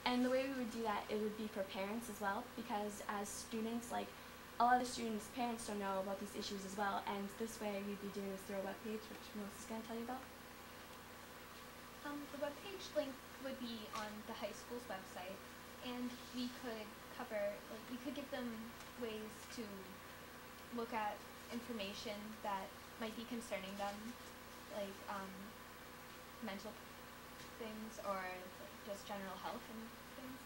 And the way we would do that, it would be for parents as well, because as students, like a lot of students' parents don't know about these issues as well, and this way we'd be doing this through a webpage, which Melissa's going to tell you about. The webpage link would be on the high school's website, and we could cover, we could give them ways to look at information that might be concerning them, like mental things or just general health and things.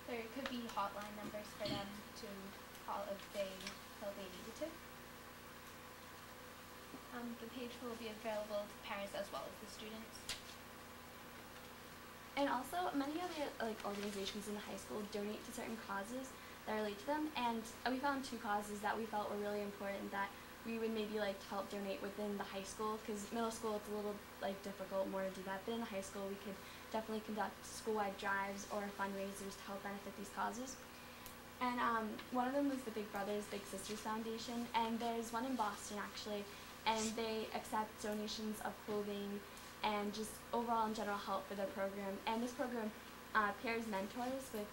There could be hotline numbers for them to call if they felt they needed to. The page will be available to parents as well as the students. And also, many other organizations in the high school donate to certain causes that relate to them, and we found 2 causes that we felt were really important that we would maybe help donate within the high school, because middle school it's a little difficult more to do that, but in the high school we could definitely conduct school-wide drives or fundraisers to help benefit these causes. And one of them was the Big Brothers Big Sisters Foundation, and there's one in Boston actually, and they accept donations of clothing and just overall in general help for their program. And this program pairs mentors with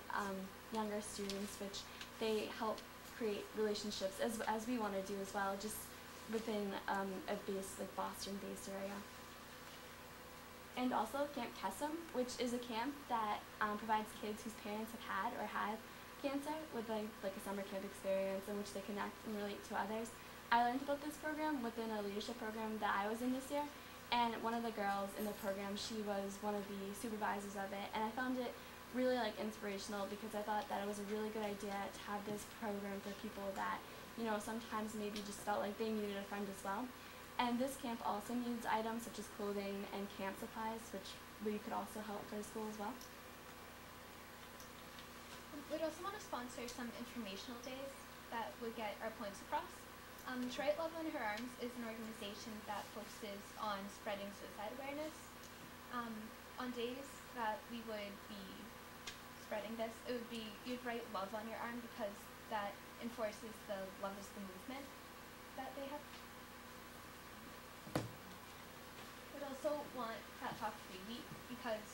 younger students, which they help create relationships as we want to do as well, just within a base Boston-based area. And also Camp Kesem, which is a camp that provides kids whose parents have had or have cancer with a summer camp experience in which they connect and relate to others. I learned about this program within a leadership program that I was in this year, and one of the girls in the program, she was one of the supervisors of it, and I found it really inspirational because I thought that it was a really good idea to have this program for people that, sometimes maybe just felt like they needed a friend as well. And this camp also needs items such as clothing and camp supplies, which we could also help for the school as well. We'd also want to sponsor some informational days that would get our points across. Write Love on Her Arms is an organization that focuses on spreading suicide awareness. On days that we would be spreading this, it would be, you'd write love on your arm because that enforces the Love is the movement that they have. We'd also want Fat Talk Free Week because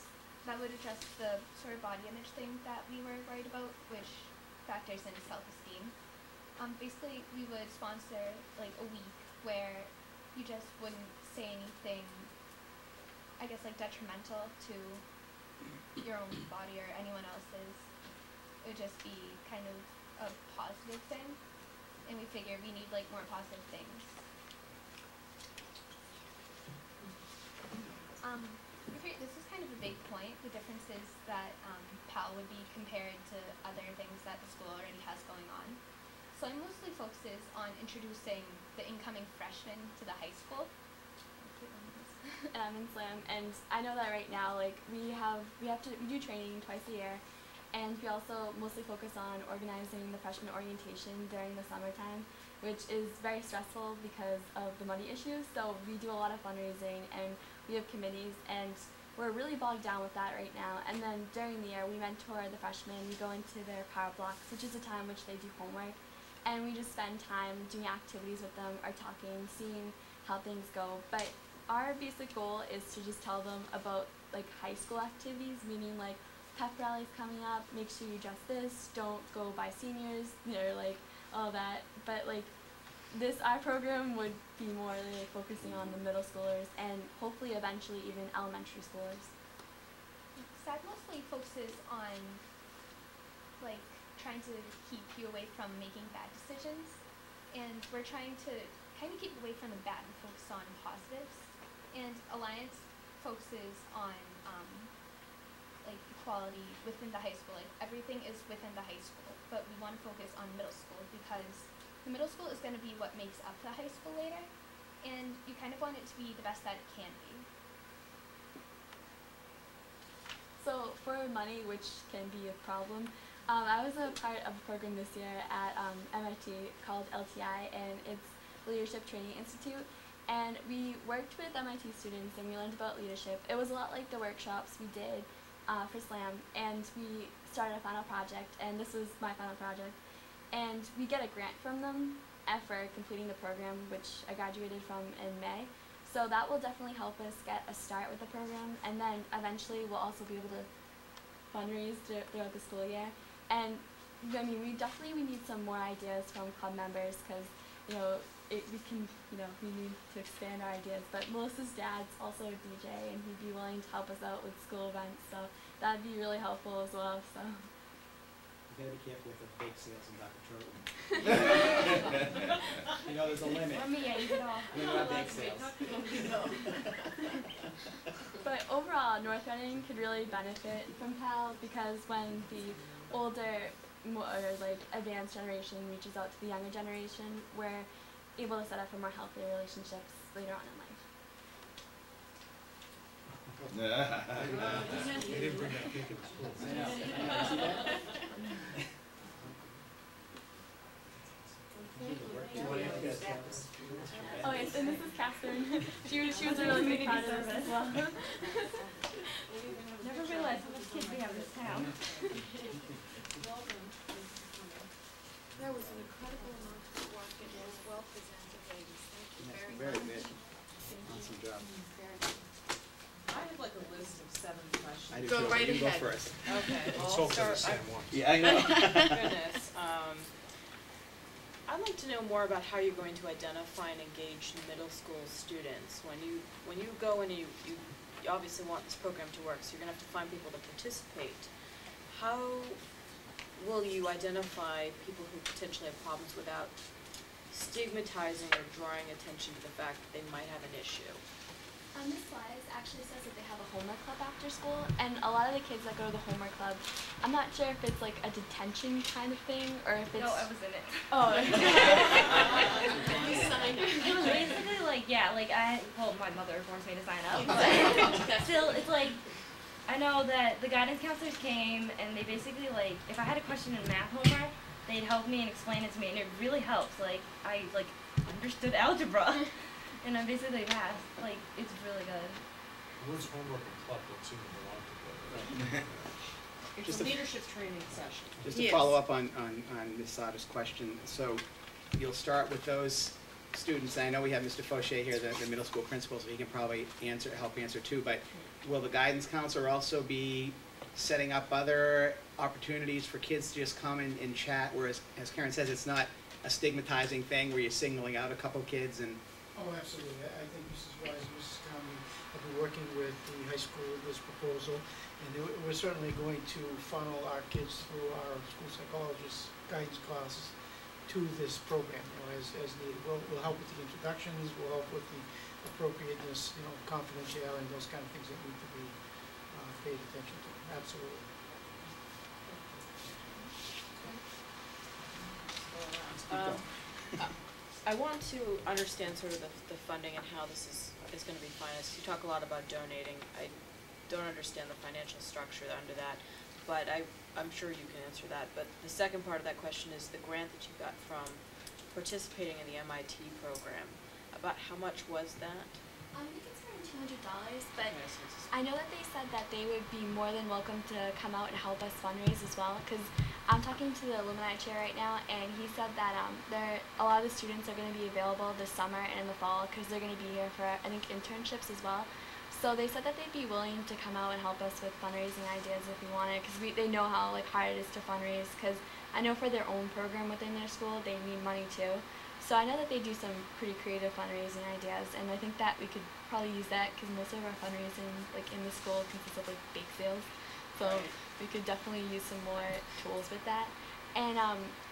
that would address the sort of body image thing that we were worried about, which factors into self-esteem. Basically, we would sponsor a week where you just wouldn't say anything, I guess detrimental to your own body or anyone else's. It would just be kind of a positive thing, and we figure we need more positive things. This is kind of a big point. The difference is that PAL would be compared to other things that the school already has going on. SLAM mostly focuses on introducing the incoming freshmen to the high school. And I'm in SLAM, and I know that right now, we do training twice a year, and we also mostly focus on organizing the freshman orientation during the summertime, which is very stressful because of the money issues. So we do a lot of fundraising, and we have committees, and we're really bogged down with that right now. And then during the year, we mentor the freshmen. We go into their power blocks, which is a time which they do homework, and we just spend time doing activities with them, or talking, seeing how things go. But our basic goal is to just tell them about high school activities, meaning pep rallies coming up, make sure you dress this, don't go by seniors, all that. But our program would be more focusing on the middle schoolers and hopefully eventually even elementary schoolers. SAG mostly focuses on trying to keep you away from making bad decisions, and we're trying to kind of keep away from the bad and focus on positives. And Alliance focuses on equality within the high school. Everything is within the high school, but we want to focus on middle school because the middle school is going to be what makes up the high school later, and you kind of want it to be the best that it can be. So for money, which can be a problem, I was a part of a program this year at MIT called LTI, and it's Leadership Training Institute. And we worked with MIT students and we learned about leadership. It was a lot like the workshops we did for SLAM, and we started a final project, and this was my final project. And we get a grant from them for completing the program, which I graduated from in May. So that will definitely help us get a start with the program, and then eventually we'll also be able to fundraise throughout the school year. And I mean, we need some more ideas from club members because we need to expand our ideas. But Melissa's dad's also a DJ, and he'd be willing to help us out with school events, so that'd be really helpful as well. So. You gotta be careful with the bake sales in Dr. Troton. You know, there's a limit. For me, I eat it all. Limit on bake sales. But overall, North Reading could really benefit from PAL because when the older, more like advanced generation reaches out to the younger generation, we're able to set up for more healthier relationships later on in life. They didn't bring that cake to the school. I know. See that? Oh yes, and this is Catherine. she was a really big part of this as well. Never realized how much kids we have in this town. There was an incredible amount of work and it was well presented, ladies. Thank you very Very much. good. Awesome job. Very good. I have like a list of 7 questions. I do Go too. right You ahead. go first. Okay, well, Let's I'll hope they're start. the same ones. Yeah, I know. Goodness. I'd like to know more about how you're going to identify and engage middle school students. When you go and you obviously want this program to work, so you're going to have to find people to participate. How will you identify people who potentially have problems without stigmatizing or drawing attention to the fact that they might have an issue? This slide actually says that they have a homework club after school, and a lot of the kids that go to the homework club, I'm not sure if it's like a detention kind of thing or if it's. No, I was in it. Oh. You signed it. It was basically like, my mother forced me to sign up. But still, it's like, I know that the guidance counselors came and they basically if I had a question in math homework, they'd help me and explain it to me, and it really helps. I understood algebra. And I basically passed. It's really good. The words homework and club don't seem to belong together. It's Just a a- leadership training session. Just to Yes. follow up on Ms. Sada's question, so you'll start with those students, and I know we have Mr. Fauché here, the middle school principal, so he can probably help answer too, but will the guidance counselor also be setting up other opportunities for kids to just come and chat, whereas, as Karen says, it's not a stigmatizing thing where you're singling out a couple kids and. Oh, absolutely. I think Mrs. Wise and Mrs. Conley have been working with the high school with this proposal, and we're certainly going to funnel our kids through our school psychologist guidance classes to this program, as needed. We'll help with the introductions, we'll help with the appropriateness, confidentiality, those kind of things that need to be paid attention to. Absolutely. I want to understand sort of the funding and how this is going to be financed. You talk a lot about donating. I don't understand the financial structure under that, but I'm sure you can answer that. But the second part of that question is the grant that you got from participating in the MIT program. About how much was that? I think it's around $200, but Okay, so it's- I know that they said that they would be more than welcome to come out and help us fundraise as well, because I'm talking to the alumni chair right now, and he said that a lot of the students are going to be available this summer and in the fall because they're going to be here for, I think, internships as well. So they said that they'd be willing to come out and help us with fundraising ideas if we wanted, because they know how hard it is to fundraise, because I know for their own program within their school, they need money too. So I know that they do some pretty creative fundraising ideas, and I think that we could probably use that because most of our fundraising, in the school, consists of bake sales. So we could definitely use some more tools with that. And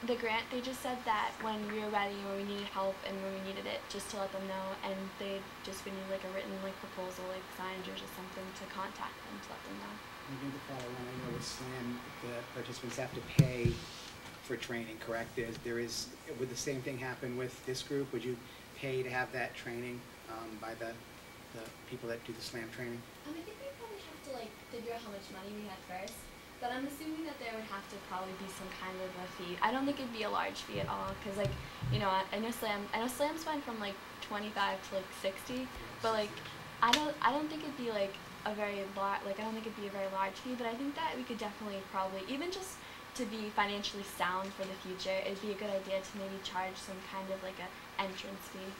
the grant, they just said that when we were ready, when we needed help, and when we needed it, just to let them know, and they just would need a written proposal, signed or just something to contact them to let them know. Maybe to follow on, I know with SLAM, the participants have to pay for training, correct? There is, would the same thing happen with this group? Would you pay to have that training by the people that do the SLAM training? I think we probably have to figure out how much money we had first, but I'm assuming that there would have to probably be some kind of a fee. I don't think it'd be a large fee at all, because I know SLAM's went from 25 to 60, but I don't think it'd be a very large fee, but I think that we could definitely probably, even just to be financially sound for the future, it'd be a good idea to maybe charge some kind of a entrance fee.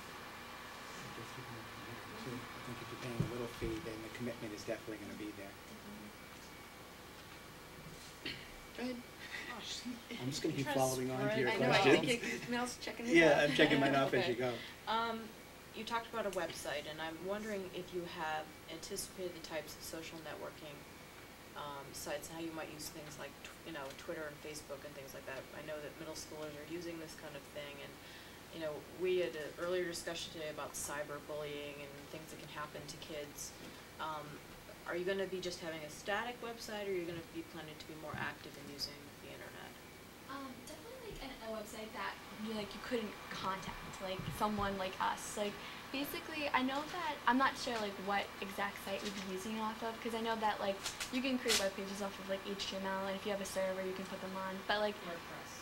I think if you're paying a little fee, then the commitment is definitely going to be there. Good. I'm just gonna keep Interest following on to your I know, I questions. think Mel's checking his Yeah, out. I'm checking mine off as you Okay. go. You talked about a website, and I'm wondering if you have anticipated the types of social networking sites and how you might use things like, Twitter and Facebook and things like that. I know that middle schoolers are using this kind of thing, and, we had an earlier discussion today about cyberbullying and things that can happen to kids. Are you gonna be just having a static website, or are you gonna be planning to be more active in using the internet? Definitely like a website that you couldn't contact like someone like us. Like basically, I know that I'm not sure like what exact site we'd be using it off of, because I know that like you can create web pages off of like HTML, and if you have a server, you can put them on. But like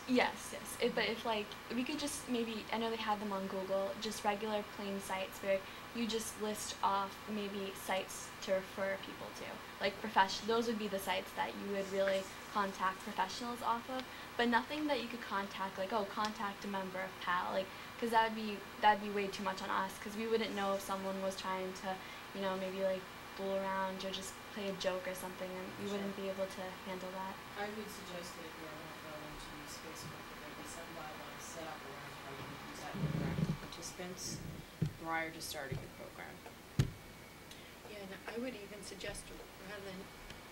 yes. But if like we could just maybe, I know they have them on Google, just regular plain sites where you just list off maybe sites to refer people to, like those would be the sites that you would really contact professionals off of, but nothing that you could contact like, oh, contact a member of PAL, like, because that'd be way too much on us, because we wouldn't know if someone was trying to, maybe like fool around or just play a joke or something, and we wouldn't be able to handle that. I would suggest that if you're not willing to use Facebook, that there be some bylaws set up around how you can use that to interact with participants prior to starting the program. Yeah, and I would even suggest, rather than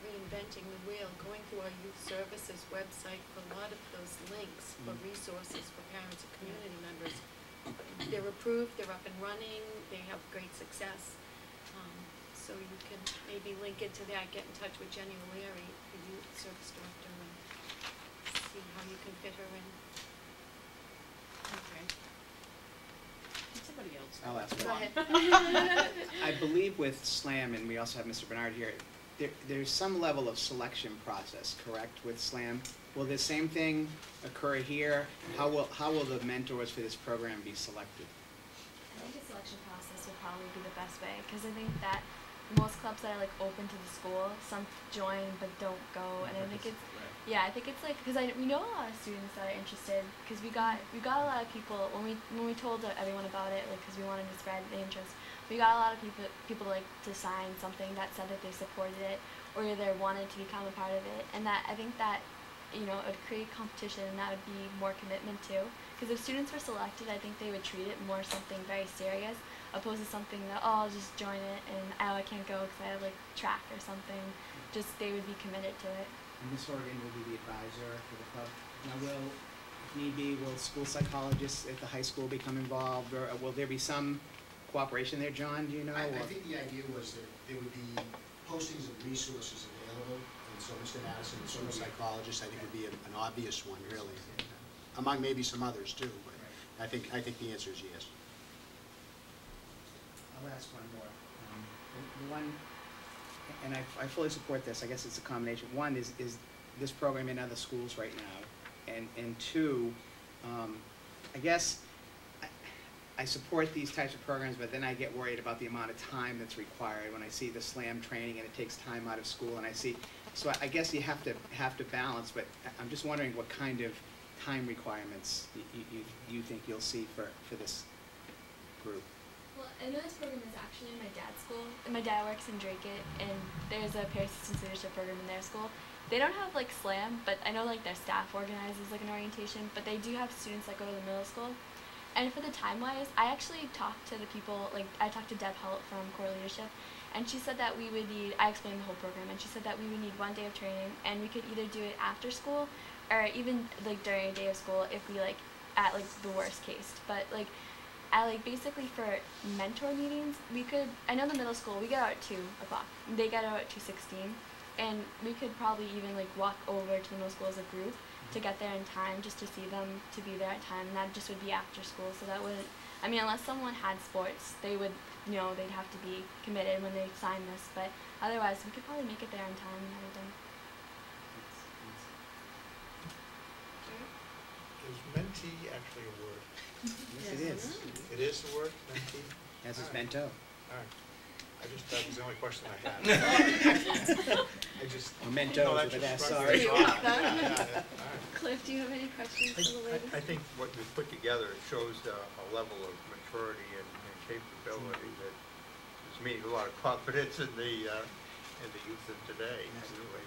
reinventing the wheel, going through our youth services website for a lot of those links for resources for parents and community members. They're approved, they're up and running, they have great success. So you can maybe link into that, get in touch with Jenny O'Leary, the youth service director, and see how you can fit her in. Okay. Can somebody else? I'll ask Go one. ahead. I believe with SLAM, and we also have Mr. Bernard here, there's some level of selection process, correct, with SLAM? Will the same thing occur here? How will the mentors for this program be selected? I think a selection process would probably be the best way, because I think that most clubs that are like open to the school, some join but don't go, and I think it's like, because we know a lot of students that are interested, because we got a lot of people when we told everyone about it, like, because we wanted to spread the interest. We got a lot of people like to sign something that said that they supported it or they wanted to become a part of it, and that I think that it would create competition, and that would be more commitment too. Because if students were selected, I think they would treat it more something very serious, opposed to something that, oh, I'll just join it and I can't go because I have like track or something. Just they would be committed to it. And Ms. Horgan will be the advisor for the club. Now, if need be, will school psychologists at the high school become involved, or will there be some cooperation there, John, do you know? I or- think the idea was that there would be postings of resources available, and so Mr. Madison, the school psychologist, I think would be an obvious one, really, among maybe some others too, but I think the answer is yes. I'll ask one more. The one, and I fully support this, I guess it's a combination. One is this program in other schools right now, and two, I guess I support these types of programs, but then I get worried about the amount of time that's required when I see the SLAM training and it takes time out of school, and I see, so I guess you have to balance, but I'm just wondering what kind of time requirements you think you'll see for this group. Well, I know this program is actually in my dad's school, and my dad works in Dracut, and there's a peer assistance leadership program in their school. They don't have like SLAM, but I know like their staff organizes like an orientation, but they do have students that go to the middle school. And for the time-wise, I actually talked to the people, like I talked to Deb Holt from Core Leadership, and she said that we would need, I explained the whole program, and she said that we would need 1 day of training, and we could either do it after school, or even like during a day of school if we like, at like the worst case. But like, basically for mentor meetings, we could, I know the middle school, we get out at 2 o'clock, they get out at 2:16, and we could probably even like walk over to the middle school as a group to get there in time, just to see them, to be there at time, and that just would be after school, so that wouldn't, I mean, unless someone had sports, they would, they'd have to be committed when they sign this, but otherwise, we could probably make it there in time and everything. Is mentee actually a word? Yes, it is. It is a word, mentee? As is All right. Mento. All right. That was the only question I had. I just. Or Mentos No, that with an just S, struck sorry. me as odd. Yeah. All right. Cliff, do you have any questions for the ladies? I think what you put together shows a level of maturity and capability that gives me a lot of confidence in the youth of today. Absolutely.